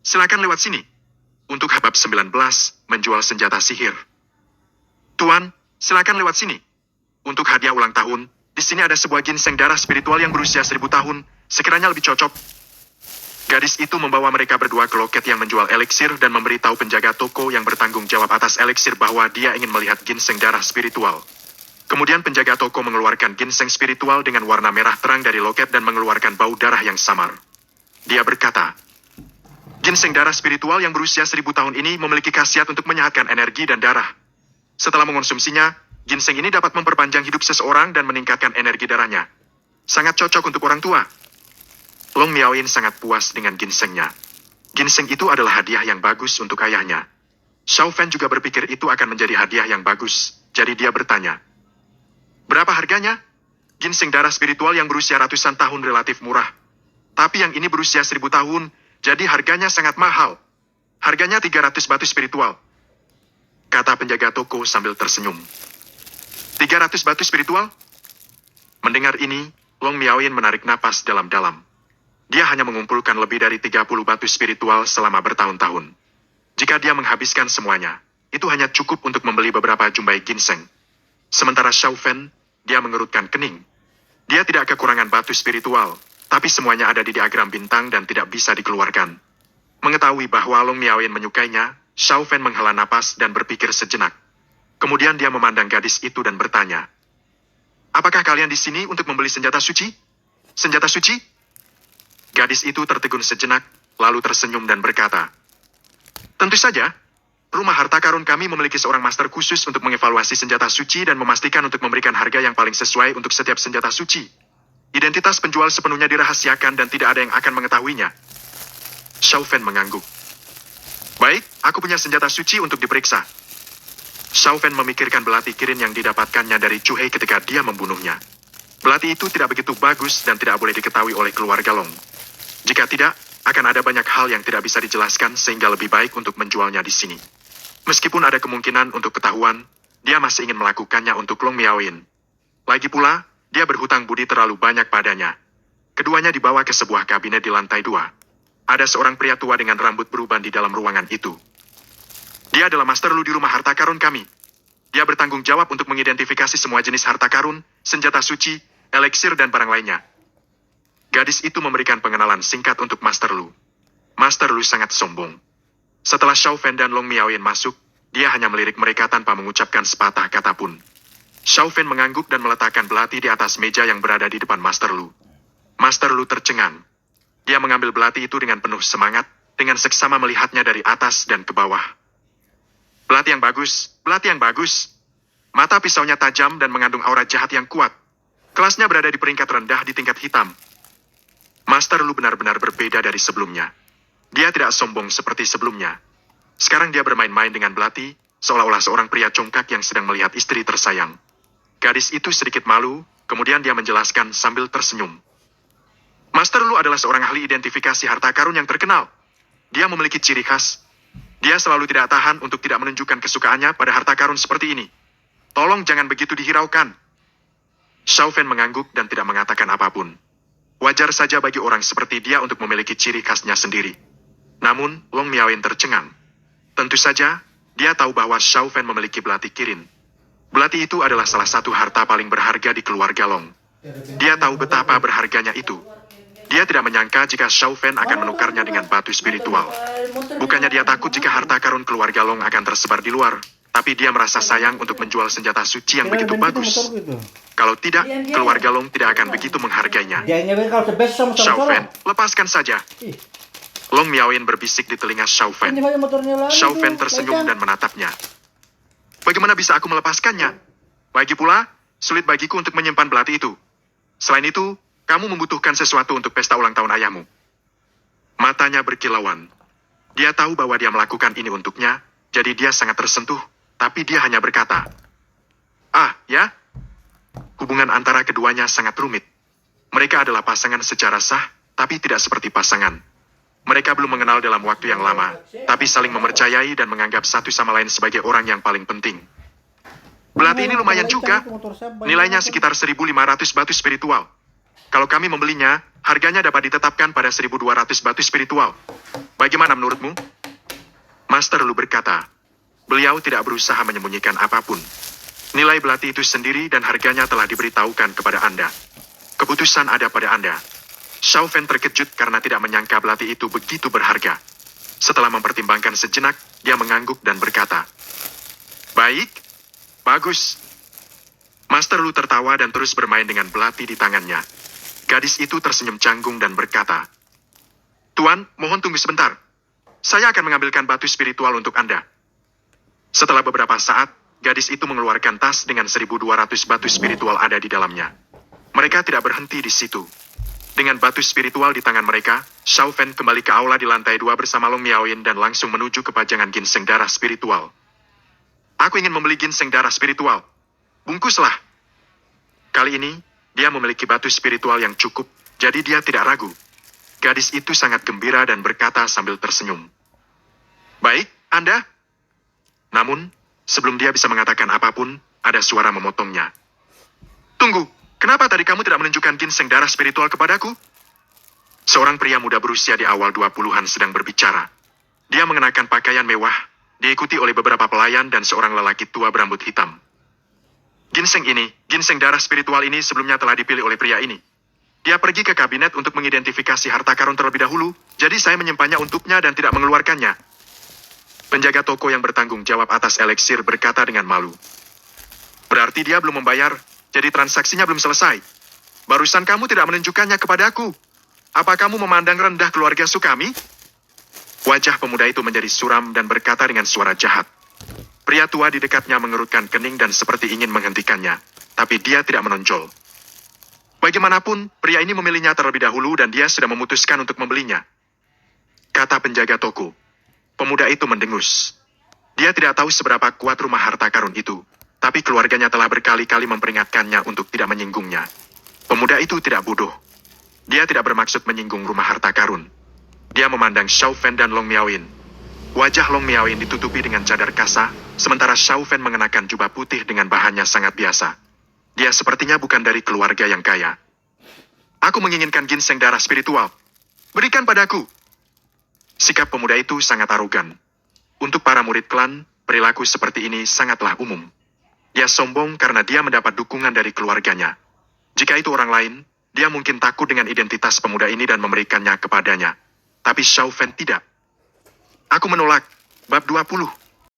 silakan lewat sini. Untuk bab 19, menjual senjata sihir. Tuan, silakan lewat sini. Untuk hadiah ulang tahun, di sini ada sebuah ginseng darah spiritual yang berusia 1000 tahun, sekiranya lebih cocok. Gadis itu membawa mereka berdua ke loket yang menjual eliksir dan memberitahu penjaga toko yang bertanggung jawab atas eliksir bahwa dia ingin melihat ginseng darah spiritual. Kemudian penjaga toko mengeluarkan ginseng spiritual dengan warna merah terang dari loket dan mengeluarkan bau darah yang samar. Dia berkata, ginseng darah spiritual yang berusia 1000 tahun ini memiliki khasiat untuk menyehatkan energi dan darah. Setelah mengonsumsinya, ginseng ini dapat memperpanjang hidup seseorang dan meningkatkan energi darahnya. Sangat cocok untuk orang tua. Long Miaoyin sangat puas dengan ginsengnya. Ginseng itu adalah hadiah yang bagus untuk ayahnya. Xiao Fan juga berpikir itu akan menjadi hadiah yang bagus, jadi dia bertanya, berapa harganya? Ginseng darah spiritual yang berusia ratusan tahun relatif murah. Tapi yang ini berusia 1000 tahun, jadi harganya sangat mahal. Harganya 300 batu spiritual. Kata penjaga toko sambil tersenyum. 300 batu spiritual? Mendengar ini, Long Miaoyin menarik napas dalam-dalam. Dia hanya mengumpulkan lebih dari 30 batu spiritual selama bertahun-tahun. Jika dia menghabiskan semuanya, itu hanya cukup untuk membeli beberapa jumbai ginseng. Sementara Xiao Fan, dia mengerutkan kening. Dia tidak kekurangan batu spiritual, tapi semuanya ada di diagram bintang dan tidak bisa dikeluarkan. Mengetahui bahwa Long Miaoyin menyukainya, Xiao Fan menghela napas dan berpikir sejenak. Kemudian dia memandang gadis itu dan bertanya, apakah kalian di sini untuk membeli senjata suci? Senjata suci? Gadis itu tertegun sejenak, lalu tersenyum dan berkata, tentu saja, rumah harta karun kami memiliki seorang master khusus untuk mengevaluasi senjata suci dan memastikan untuk memberikan harga yang paling sesuai untuk setiap senjata suci. Identitas penjual sepenuhnya dirahasiakan dan tidak ada yang akan mengetahuinya. Xiao Fan mengangguk. Baik, aku punya senjata suci untuk diperiksa. Xiao Fan memikirkan belati kirin yang didapatkannya dari Chu Hei ketika dia membunuhnya. Belati itu tidak begitu bagus dan tidak boleh diketahui oleh keluarga Long. Jika tidak, akan ada banyak hal yang tidak bisa dijelaskan sehingga lebih baik untuk menjualnya di sini. Meskipun ada kemungkinan untuk ketahuan, dia masih ingin melakukannya untuk Long Miaoyin. Lagi pula, dia berhutang budi terlalu banyak padanya. Keduanya dibawa ke sebuah kabinet di lantai 2. Ada seorang pria tua dengan rambut beruban di dalam ruangan itu. Dia adalah Master Lu di rumah harta karun kami. Dia bertanggung jawab untuk mengidentifikasi semua jenis harta karun, senjata suci, eliksir dan barang lainnya. Gadis itu memberikan pengenalan singkat untuk Master Lu. Master Lu sangat sombong. Setelah Xiao Fan dan Long Miaoyin masuk, dia hanya melirik mereka tanpa mengucapkan sepatah kata pun. Xiao Fan mengangguk dan meletakkan belati di atas meja yang berada di depan Master Lu. Master Lu tercengang. Dia mengambil belati itu dengan penuh semangat, dengan seksama melihatnya dari atas dan ke bawah. Belati yang bagus, belati yang bagus. Mata pisaunya tajam dan mengandung aura jahat yang kuat. Kelasnya berada di peringkat rendah di tingkat hitam. Master Lu benar-benar berbeda dari sebelumnya. Dia tidak sombong seperti sebelumnya. Sekarang dia bermain-main dengan belati, seolah-olah seorang pria congkak yang sedang melihat istri tersayang. Gadis itu sedikit malu, kemudian dia menjelaskan sambil tersenyum. Master Lu adalah seorang ahli identifikasi harta karun yang terkenal. Dia memiliki ciri khas. Dia selalu tidak tahan untuk tidak menunjukkan kesukaannya pada harta karun seperti ini. Tolong jangan begitu dihiraukan. Xiao Fan mengangguk dan tidak mengatakan apapun. Wajar saja bagi orang seperti dia untuk memiliki ciri khasnya sendiri. Namun, Long Miaoyin tercengang. Tentu saja, dia tahu bahwa Xiao Fan memiliki belati kirin. Belati itu adalah salah satu harta paling berharga di keluarga Long. Dia tahu betapa berharganya itu. Dia tidak menyangka jika Xiao Fan akan menukarnya dengan batu spiritual. Bukannya dia takut jika harta karun keluarga Long akan tersebar di luar, tapi dia merasa sayang untuk menjual senjata suci yang begitu bagus. Kalau tidak, keluarga Long tidak akan begitu menghargainya. Xiao Fan, lepaskan saja. Long Miaoyin berbisik di telinga Xiao Fan. Xiao Fan tersenyum dan menatapnya. Bagaimana bisa aku melepaskannya? Lagi pula, sulit bagiku untuk menyimpan belati itu. Selain itu, kamu membutuhkan sesuatu untuk pesta ulang tahun ayahmu. Matanya berkilauan. Dia tahu bahwa dia melakukan ini untuknya, jadi dia sangat tersentuh, tapi dia hanya berkata, ah, ya? Hubungan antara keduanya sangat rumit. Mereka adalah pasangan secara sah, tapi tidak seperti pasangan. Mereka belum mengenal dalam waktu yang lama, tapi saling mempercayai dan menganggap satu sama lain sebagai orang yang paling penting. Belati ini lumayan juga. Nilainya sekitar 1.500 batu spiritual. Kalau kami membelinya, harganya dapat ditetapkan pada 1.200 batu spiritual. Bagaimana menurutmu? Master Lu berkata, beliau tidak berusaha menyembunyikan apapun. Nilai belati itu sendiri dan harganya telah diberitahukan kepada Anda. Keputusan ada pada Anda. Xiao Fan terkejut karena tidak menyangka belati itu begitu berharga. Setelah mempertimbangkan sejenak, dia mengangguk dan berkata, baik, bagus. Master Lu tertawa dan terus bermain dengan belati di tangannya. Gadis itu tersenyum canggung dan berkata, Tuan, mohon tunggu sebentar. Saya akan mengambilkan batu spiritual untuk Anda. Setelah beberapa saat, gadis itu mengeluarkan tas dengan 1.200 batu spiritual ada di dalamnya. Mereka tidak berhenti di situ. Dengan batu spiritual di tangan mereka, Xiao Fan kembali ke aula di lantai 2 bersama Long Miaoyin dan langsung menuju ke pajangan ginseng darah spiritual. Aku ingin membeli ginseng darah spiritual. Bungkuslah. Kali ini, dia memiliki batu spiritual yang cukup, jadi dia tidak ragu. Gadis itu sangat gembira dan berkata sambil tersenyum. Baik, Anda. Namun, sebelum dia bisa mengatakan apapun, ada suara memotongnya. Tunggu, kenapa tadi kamu tidak menunjukkan ginseng darah spiritual kepadaku? Seorang pria muda berusia di awal 20-an sedang berbicara. Dia mengenakan pakaian mewah, diikuti oleh beberapa pelayan dan seorang lelaki tua berambut hitam. Ginseng darah spiritual ini sebelumnya telah dipilih oleh pria ini. Dia pergi ke kabinet untuk mengidentifikasi harta karun terlebih dahulu, jadi saya menyimpannya untuknya dan tidak mengeluarkannya. Penjaga toko yang bertanggung jawab atas eliksir berkata dengan malu. Berarti dia belum membayar, jadi transaksinya belum selesai. Barusan kamu tidak menunjukkannya kepadaku. Apa kamu memandang rendah keluarga Sukami? Wajah pemuda itu menjadi suram dan berkata dengan suara jahat. Pria tua di dekatnya mengerutkan kening dan seperti ingin menghentikannya, tapi dia tidak menonjol. Bagaimanapun, pria ini memilihnya terlebih dahulu dan dia sudah memutuskan untuk membelinya. Kata penjaga toko. Pemuda itu mendengus. Dia tidak tahu seberapa kuat rumah harta karun itu, tapi keluarganya telah berkali-kali memperingatkannya untuk tidak menyinggungnya. Pemuda itu tidak bodoh. Dia tidak bermaksud menyinggung rumah harta karun. Dia memandang Xiao Fan dan Long Miaoyin. Wajah Long Miaoyin ditutupi dengan cadar kasa, sementara Xiao Fan mengenakan jubah putih dengan bahannya sangat biasa. Dia sepertinya bukan dari keluarga yang kaya. Aku menginginkan ginseng darah spiritual. Berikan padaku. Sikap pemuda itu sangat arogan. Untuk para murid klan, perilaku seperti ini sangatlah umum. Dia sombong karena dia mendapat dukungan dari keluarganya. Jika itu orang lain, dia mungkin takut dengan identitas pemuda ini dan memberikannya kepadanya. Tapi Xiao Fan tidak. Aku menolak. Bab 20.